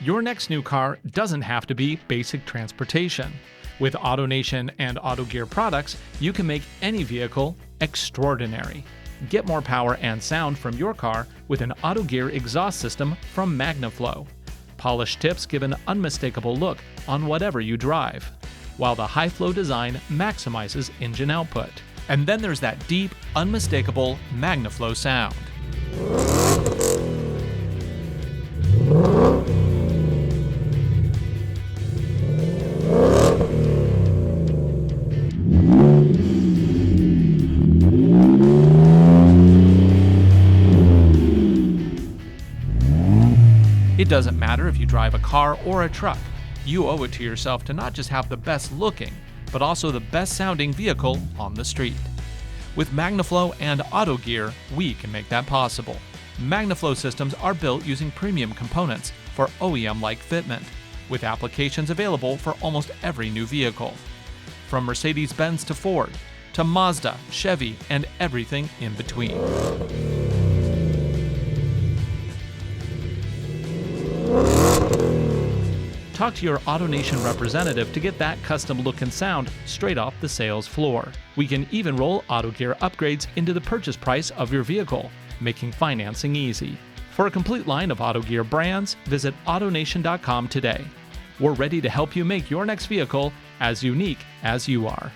Your next new car doesn't have to be basic transportation. With AutoNation and AutoGear products, you can make any vehicle extraordinary. Get more power and sound from your car with an AutoGear exhaust system from Magnaflow. Polished tips give an unmistakable look on whatever you drive, while the high-flow design maximizes engine output. And then there's that deep, unmistakable Magnaflow sound. It doesn't matter if you drive a car or a truck. You owe it to yourself to not just have the best looking, but also the best sounding vehicle on the street. With Magnaflow and AutoGear, we can make that possible. Magnaflow systems are built using premium components for OEM-like fitment, with applications available for almost every new vehicle. From Mercedes-Benz to Ford, to Mazda, Chevy, and everything in between. Talk to your AutoNation representative to get that custom look and sound straight off the sales floor. We can even roll AutoGear upgrades into the purchase price of your vehicle, making financing easy. For a complete line of AutoGear brands, visit AutoNation.com today. We're ready to help you make your next vehicle as unique as you are.